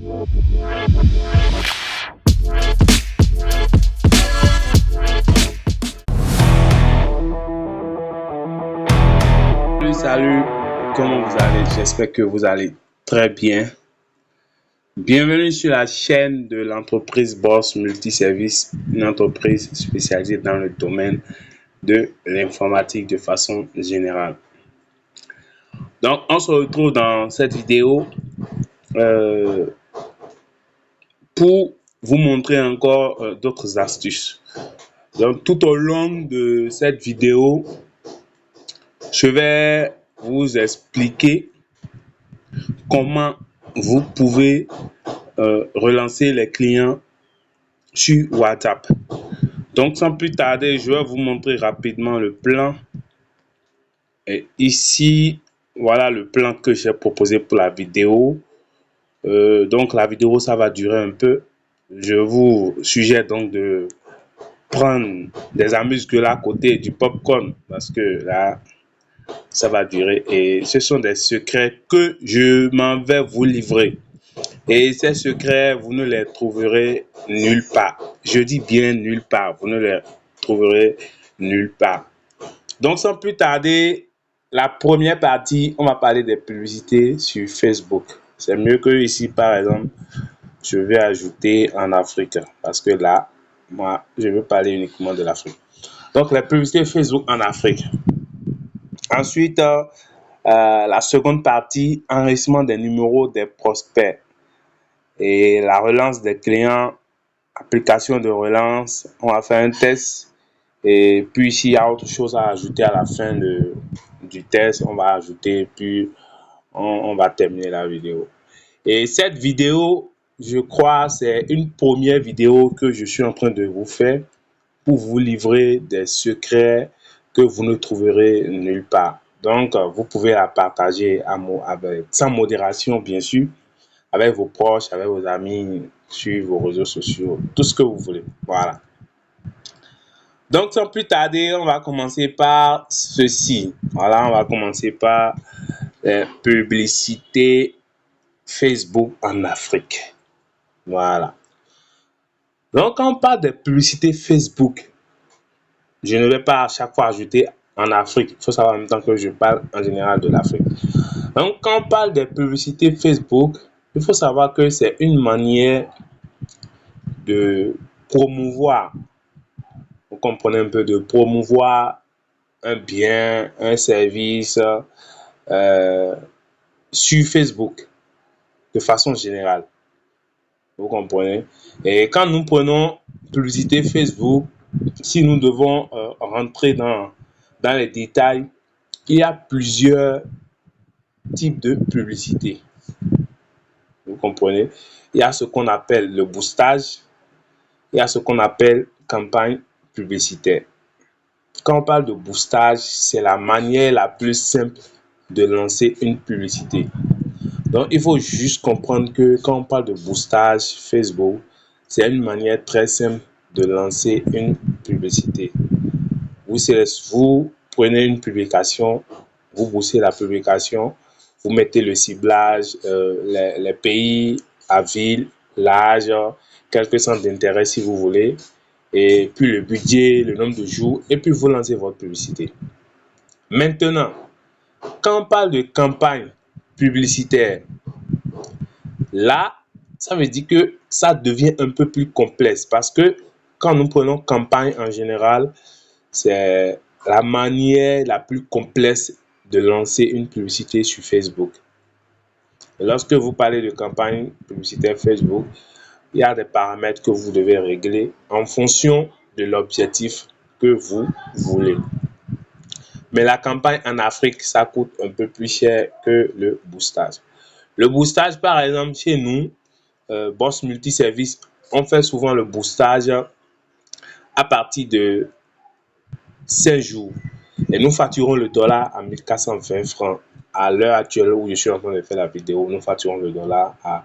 Salut, comment vous allez? J'espère que vous allez très bien. Bienvenue sur la chaîne de l'entreprise Boss Multiservice, une entreprise spécialisée dans le domaine de l'informatique de façon générale. Donc, on se retrouve dans cette vidéo pour vous montrer encore d'autres astuces. Donc, tout au long de cette vidéo, je vais vous expliquer comment vous pouvez relancer les clients sur WhatsApp. Donc, sans plus tarder, je vais vous montrer rapidement le plan. Et ici, voilà le plan que j'ai proposé pour la vidéo. Donc, la vidéo, ça va durer un peu. Je vous suggère donc de prendre des amuse-gueules à côté du popcorn parce que là, ça va durer. Et ce sont des secrets que je m'en vais vous livrer. Et ces secrets, vous ne les trouverez nulle part. Je dis bien nulle part. Vous ne les trouverez nulle part. Donc, sans plus tarder, la première partie, on va parler des publicités sur Facebook. C'est mieux que ici, par exemple, je vais ajouter en Afrique. Parce que là, moi, je veux parler uniquement de l'Afrique. Donc, les publicités Facebook en Afrique. Ensuite, la seconde partie, enregistrement des numéros des prospects. Et la relance des clients, application de relance, on va faire un test. Et puis, s'il y a autre chose à ajouter à la fin du test, on va ajouter, puis on va terminer la vidéo. Et cette vidéo, je crois, c'est une première vidéo que je suis en train de vous faire pour vous livrer des secrets que vous ne trouverez nulle part. Donc, vous pouvez la partager sans modération, bien sûr, avec vos proches, avec vos amis, sur vos réseaux sociaux, tout ce que vous voulez. Voilà. Donc, sans plus tarder, on va commencer par ceci. Voilà, on va commencer par les publicités Facebook en Afrique. Voilà. Donc, quand on parle de publicité Facebook, je ne vais pas à chaque fois ajouter en Afrique. Il faut savoir en même temps que je parle en général de l'Afrique. Donc, quand on parle de publicité Facebook, il faut savoir que c'est une manière de promouvoir, vous comprenez un peu, de promouvoir un bien, un service sur Facebook de façon générale. Vous comprenez? Et quand nous prenons publicité Facebook, si nous devons rentrer dans les détails, il y a plusieurs types de publicité. Vous comprenez? Il y a ce qu'on appelle le boostage, il y a ce qu'on appelle campagne publicitaire. Quand on parle de boostage, c'est la manière la plus simple de lancer une publicité. Donc, il faut juste comprendre que quand on parle de boostage Facebook, c'est une manière très simple de lancer une publicité. Vous prenez une publication, vous boostez la publication, vous mettez le ciblage, les pays, la ville, l'âge, quelques centres d'intérêt si vous voulez, et puis le budget, le nombre de jours, et puis vous lancez votre publicité. Maintenant, quand on parle de campagne publicitaire, là, ça veut dire que ça devient un peu plus complexe parce que quand nous prenons campagne en général, c'est la manière la plus complexe de lancer une publicité sur Facebook. Et lorsque vous parlez de campagne publicitaire Facebook, il y a des paramètres que vous devez régler en fonction de l'objectif que vous voulez. Mais la campagne en Afrique, ça coûte un peu plus cher que le boostage. Le boostage, par exemple, chez nous, Boss Multiservice, on fait souvent le boostage à partir de 5 jours. Et nous facturons le dollar à 1420 francs. À l'heure actuelle où je suis en train de faire la vidéo, nous facturons le dollar à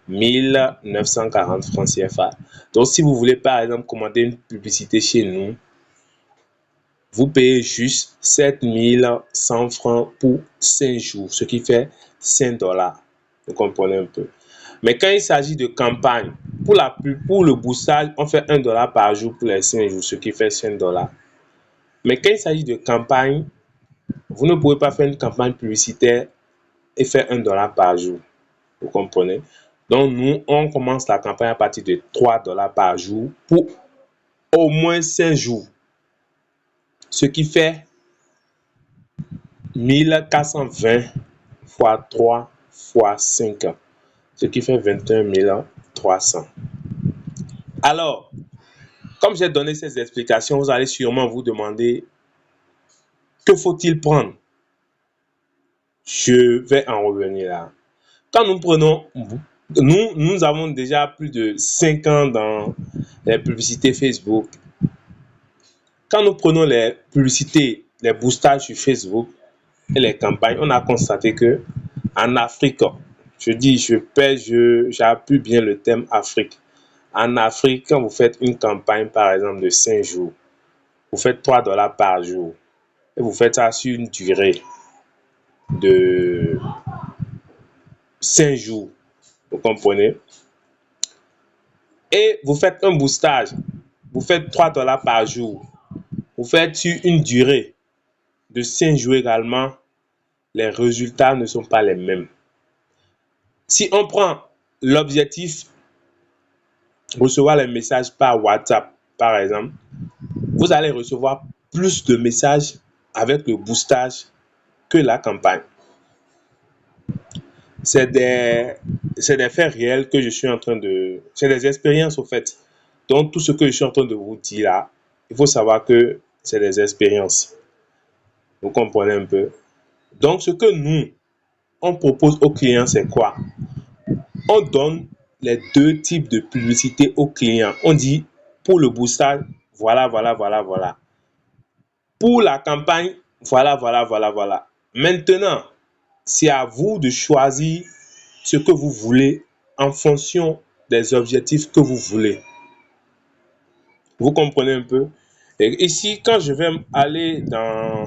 1940 francs CFA. Donc, si vous voulez, par exemple, commander une publicité chez nous, vous payez juste 7100 francs pour 5 jours, ce qui fait 5 dollars. Vous comprenez un peu. Mais quand il s'agit de campagne, pour le boostage, on fait $1 par jour pour les 5 jours, ce qui fait $5. Mais quand il s'agit de campagne, vous ne pouvez pas faire une campagne publicitaire et faire $1 par jour. Vous comprenez? Donc, nous, on commence la campagne à partir de $3 par jour pour au moins 5 jours. Ce qui fait 1420 fois 3 fois 5. Ce qui fait 21 300. Alors, comme j'ai donné ces explications, vous allez sûrement vous demander que faut-il prendre? Je vais en revenir là. Quand nous prenons, nous avons déjà plus de 5 ans dans les publicités Facebook. Quand nous prenons les publicités, les boostages sur Facebook et les campagnes, on a constaté que en Afrique, j'appuie bien le thème Afrique. En Afrique, quand vous faites une campagne, par exemple, de 5 jours, vous faites $3 par jour et vous faites ça sur une durée de 5 jours. Vous comprenez? Et vous faites un boostage, vous faites $3 par jour, vous faites sur une durée de 5 jours également, les résultats ne sont pas les mêmes. Si on prend l'objectif, recevoir les messages par WhatsApp, par exemple, vous allez recevoir plus de messages avec le boostage que la campagne. C'est des faits réels que je suis en train de... C'est des expériences au fait. Donc tout ce que je suis en train de vous dire là, il faut savoir que c'est des expériences. Vous comprenez un peu? Donc ce que nous, on propose aux clients, c'est quoi? On donne les deux types de publicité aux clients. On dit, pour le boostage, voilà. Pour la campagne, voilà. Maintenant, c'est à vous de choisir ce que vous voulez en fonction des objectifs que vous voulez. Vous comprenez un peu? Et ici, quand je vais aller dans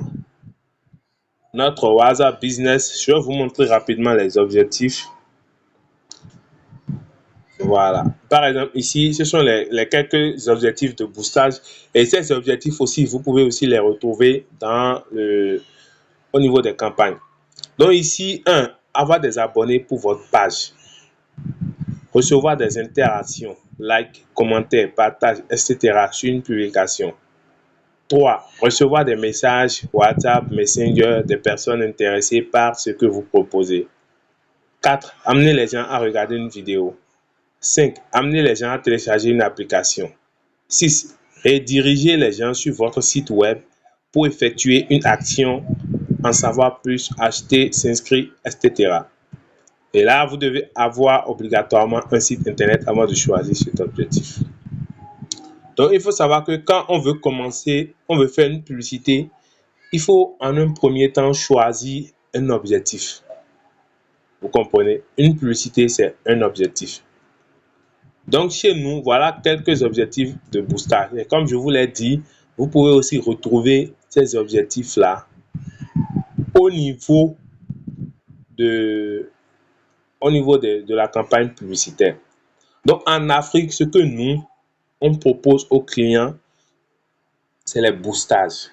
notre WhatsApp Business, je vais vous montrer rapidement les objectifs. Voilà. Par exemple, ici, ce sont les quelques objectifs de boostage. Et ces objectifs aussi, vous pouvez aussi les retrouver au niveau des campagnes. Donc ici, avoir des abonnés pour votre page. Recevoir des interactions, likes, commentaires, partages, etc. sur une publication. 3. Recevoir des messages WhatsApp, Messenger des personnes intéressées par ce que vous proposez. 4. Amener les gens à regarder une vidéo. 5. Amener les gens à télécharger une application. 6. Rediriger les gens sur votre site web pour effectuer une action, en savoir plus, acheter, s'inscrire, etc. Et là, vous devez avoir obligatoirement un site internet avant de choisir cet objectif. Donc, il faut savoir que quand on veut commencer, on veut faire une publicité, il faut en un premier temps choisir un objectif. Vous comprenez? Une publicité, c'est un objectif. Donc, chez nous, voilà quelques objectifs de boostage. Et comme je vous l'ai dit, vous pouvez aussi retrouver ces objectifs-là au niveau de la campagne publicitaire. Donc, en Afrique, ce que nous, on propose aux clients, c'est les boostages.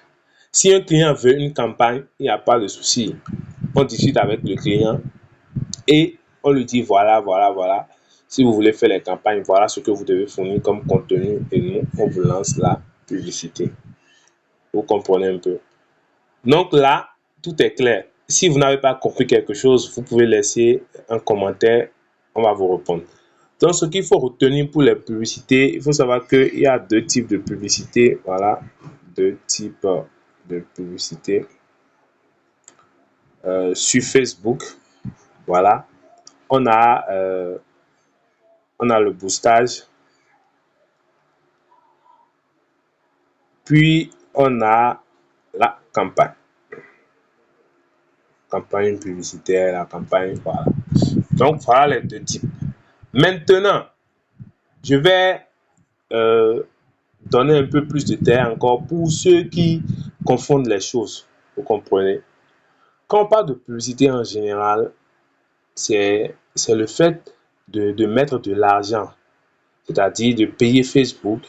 Si un client veut une campagne, il n'y a pas de souci. On discute avec le client et on lui dit voilà. Si vous voulez faire les campagnes, voilà ce que vous devez fournir comme contenu et nous, on vous lance la publicité. Vous comprenez un peu? Donc là, tout est clair. Si vous n'avez pas compris quelque chose, vous pouvez laisser un commentaire, on va vous répondre. Donc, ce qu'il faut retenir pour les publicités, il faut savoir qu'il y a deux types de publicités. Voilà, deux types de publicités sur Facebook. Voilà, on a le boostage, puis on a la campagne publicitaire, la campagne, voilà. Donc, voilà les deux types. Maintenant, je vais donner un peu plus de détails encore pour ceux qui confondent les choses. Vous comprenez? Quand on parle de publicité en général, c'est le fait de mettre de l'argent, c'est-à-dire de payer Facebook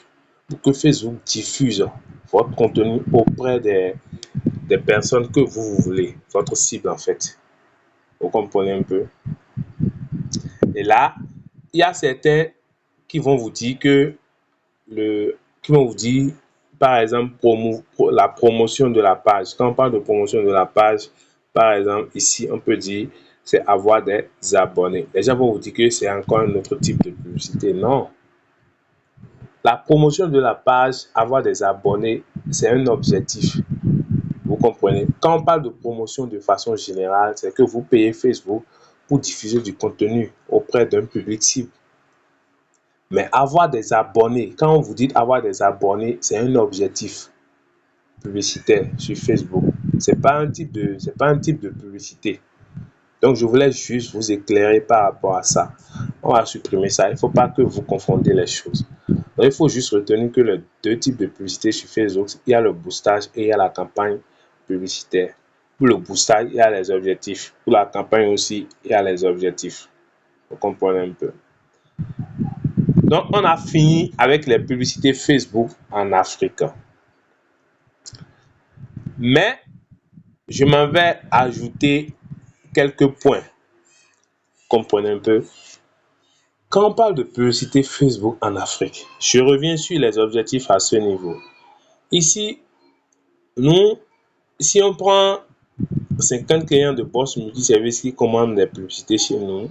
pour que Facebook diffuse votre contenu auprès des personnes que vous voulez, votre cible en fait. Vous comprenez un peu? Et là, il y a certains qui vont vous dire que qui vont vous dire, par exemple, la promotion de la page. Quand on parle de promotion de la page, par exemple, ici, on peut dire, c'est avoir des abonnés. Les gens vont vous dire que c'est encore un autre type de publicité. Non. La promotion de la page, avoir des abonnés, c'est un objectif. Vous comprenez? Quand on parle de promotion de façon générale, c'est que vous payez Facebook pour diffuser du contenu auprès d'un public cible. Mais avoir des abonnés, quand on vous dit avoir des abonnés, c'est un objectif publicitaire sur Facebook. C'est pas un type de publicité. Donc, je voulais juste vous éclairer par rapport à ça. On va supprimer ça. Il ne faut pas que vous confondiez les choses. Donc, il faut juste retenir que les deux types de publicité sur Facebook, il y a le boostage et il y a la campagne publicitaire. Pour le boostage, il y a les objectifs. Pour la campagne aussi, il y a les objectifs. Vous comprenez un peu. Donc, on a fini avec les publicités Facebook en Afrique. Mais, je m'en vais ajouter quelques points. Comprenez un peu. Quand on parle de publicité Facebook en Afrique, je reviens sur les objectifs à ce niveau. Ici, nous, si on prend 50 clients de Boss Multiservice qui commandent des publicités chez nous,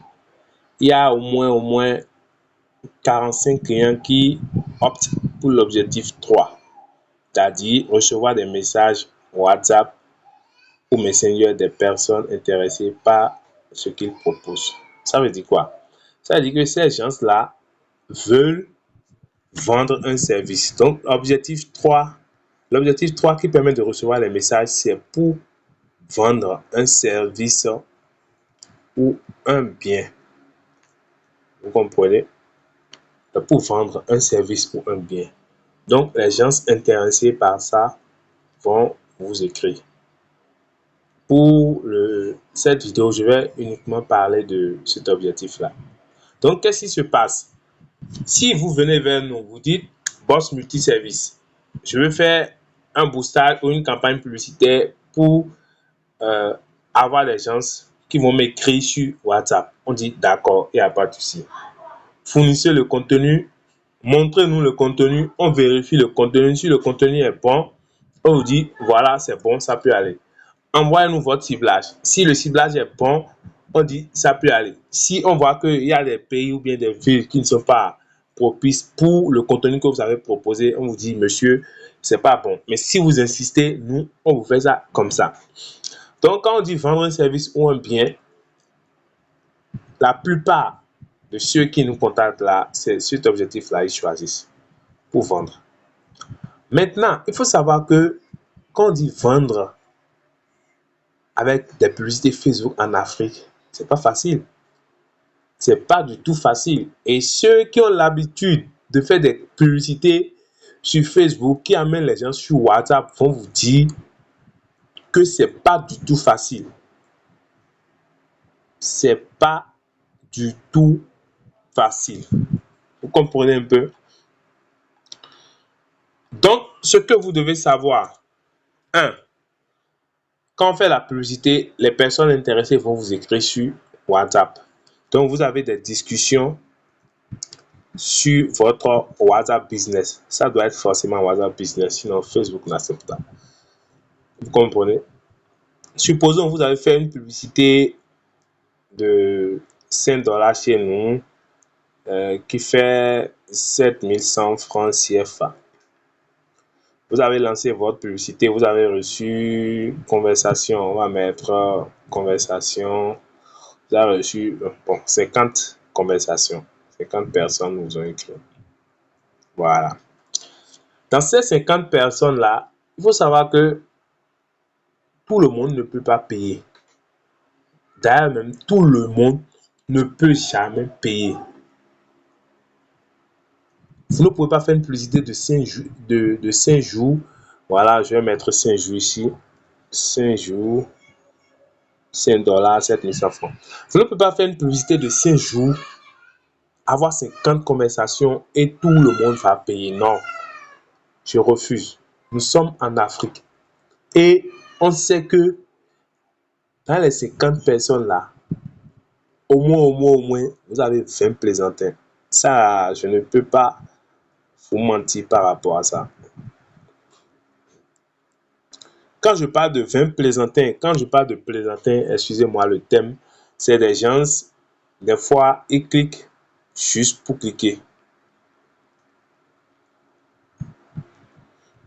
il y a au moins 45 clients qui optent pour l'objectif 3, c'est-à-dire recevoir des messages WhatsApp ou Messenger des personnes intéressées par ce qu'ils proposent. Ça veut dire quoi? Ça veut dire que ces gens-là veulent vendre un service. Donc, l'objectif 3 qui permet de recevoir les messages, c'est pour vendre un service ou un bien. Vous comprenez? Pour vendre un service ou un bien. Donc, les gens intéressés par ça vont vous écrire. Pour cette vidéo, je vais uniquement parler de cet objectif-là. Donc, qu'est-ce qui se passe? Si vous venez vers nous, vous dites Boss Multiservice, je veux faire un boostage ou une campagne publicitaire pour avoir des gens qui vont m'écrire sur WhatsApp. On dit d'accord, il n'y a pas de souci. Fournissez le contenu, montrez-nous le contenu, on vérifie le contenu. Si le contenu est bon, on vous dit voilà, c'est bon, ça peut aller. Envoyez-nous votre ciblage. Si le ciblage est bon, on dit ça peut aller. Si on voit qu'il y a des pays ou bien des villes qui ne sont pas propices pour le contenu que vous avez proposé, on vous dit monsieur, c'est pas bon. Mais si vous insistez, nous, on vous fait ça comme ça. Donc, quand on dit vendre un service ou un bien, la plupart de ceux qui nous contactent là, c'est cet objectif-là, ils choisissent pour vendre. Maintenant, il faut savoir que quand on dit vendre avec des publicités Facebook en Afrique, c'est pas facile. C'est pas du tout facile. Et ceux qui ont l'habitude de faire des publicités sur Facebook, qui amènent les gens sur WhatsApp, vont vous dire que c'est pas du tout facile. C'est pas du tout facile. Vous comprenez un peu? Donc, ce que vous devez savoir, 1. Quand on fait la publicité, les personnes intéressées vont vous écrire sur WhatsApp. Donc, vous avez des discussions sur votre WhatsApp Business. Ça doit être forcément WhatsApp Business, sinon Facebook n'accepte pas. Vous comprenez? Supposons que vous avez fait une publicité de $5 chez nous qui fait 7100 francs CFA. Vous avez lancé votre publicité, vous avez reçu conversation, on va mettre conversation, vous avez reçu 50 conversations, 50 personnes vous ont écrit. Voilà. Dans ces 50 personnes-là, il faut savoir que tout le monde ne peut pas payer. D'ailleurs, même tout le monde ne peut jamais payer. Vous ne pouvez pas faire une publicité de 5 jours. Voilà, je vais mettre 5 jours ici. 5 jours. $5, 7100 francs. Vous ne pouvez pas faire une publicité de 5 jours avoir 50 conversations et tout le monde va payer. Non, je refuse. Nous sommes en Afrique et on sait que dans les 50 personnes là, au moins, vous avez 20 plaisantins. Ça, je ne peux pas vous mentir par rapport à ça. Quand je parle de 20 plaisantins, excusez-moi le thème, c'est des gens, des fois, ils cliquent juste pour cliquer.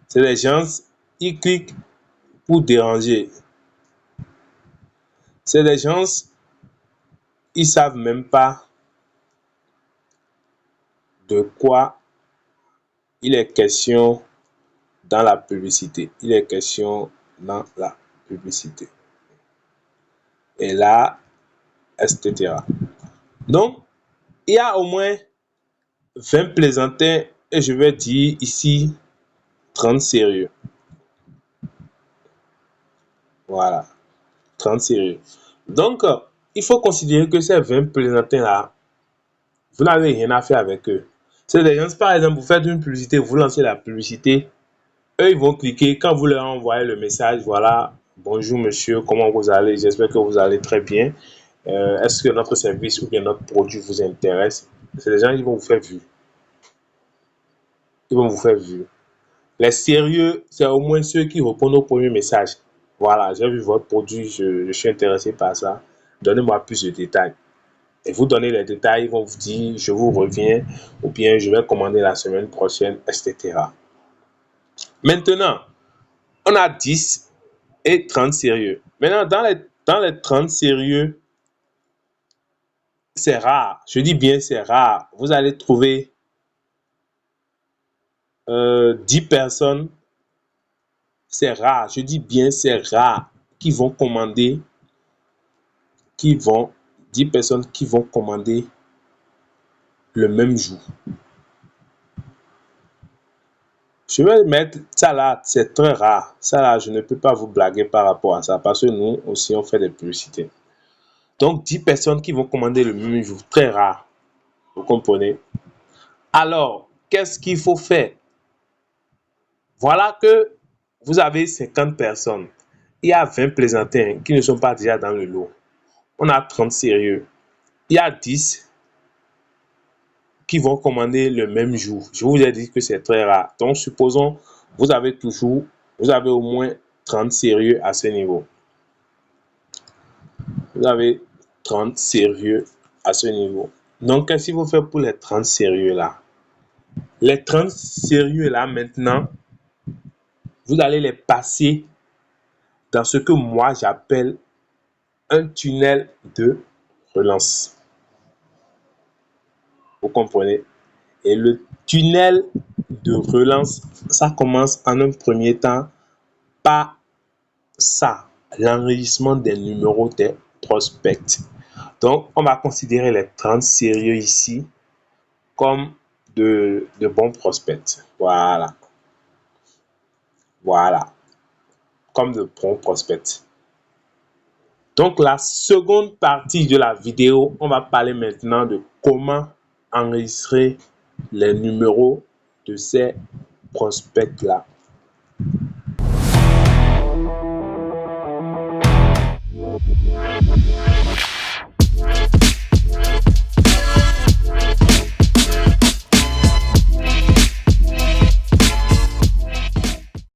C'est des gens, ils cliquent pour déranger. C'est des gens, ils savent même pas de quoi il est question dans la publicité. Il est question dans la publicité. Et là, etc. Donc, il y a au moins 20 plaisantins et je vais dire ici 30 sérieux. Voilà, 30 sérieux. Donc, il faut considérer que ces 20 plaisantins-là, vous n'avez rien à faire avec eux. C'est des gens, par exemple, vous faites une publicité, vous lancez la publicité, eux, ils vont cliquer. Quand vous leur envoyez le message, voilà, bonjour monsieur, comment vous allez? J'espère que vous allez très bien. Est-ce que notre service ou bien notre produit vous intéresse? C'est des gens qui vont vous faire vu. Ils vont vous faire vu. Les sérieux, c'est au moins ceux qui répondent au premier message. Voilà, j'ai vu votre produit, je suis intéressé par ça. Donnez-moi plus de détails. Et vous donnez les détails, ils vont vous dire, je vous reviens, ou bien je vais commander la semaine prochaine, etc. Maintenant, on a 10 et 30 sérieux. Maintenant, dans les 30 sérieux, c'est rare. Je dis bien c'est rare. Vous allez trouver 10 personnes. C'est rare. Je dis bien c'est rare qui vont commander, 10 personnes qui vont commander le même jour. Je vais mettre ça là, c'est très rare. Ça là, je ne peux pas vous blaguer par rapport à ça parce que nous aussi on fait des publicités. Donc 10 personnes qui vont commander le même jour, très rare. Vous comprenez? Alors, qu'est-ce qu'il faut faire? Voilà que vous avez 50 personnes. Il y a 20 plaisantins qui ne sont pas déjà dans le lot. On a 30 sérieux. Il y a 10 qui vont commander le même jour. Je vous ai dit que c'est très rare. Donc, supposons, vous avez au moins 30 sérieux à ce niveau. Vous avez 30 sérieux à ce niveau. Donc, qu'est-ce qu'il faut faire pour les 30 sérieux là? Les 30 sérieux là, maintenant, vous allez les passer dans ce que moi j'appelle un tunnel de relance. Vous comprenez? Et le tunnel de relance, ça commence en un premier temps par ça, l'enregistrement des numéros des prospects. Donc, on va considérer les 30 sérieux ici comme de bons prospects. Voilà. Voilà. Comme de bons prospects. Donc, la seconde partie de la vidéo, on va parler maintenant de comment enregistrer les numéros de ces prospects-là.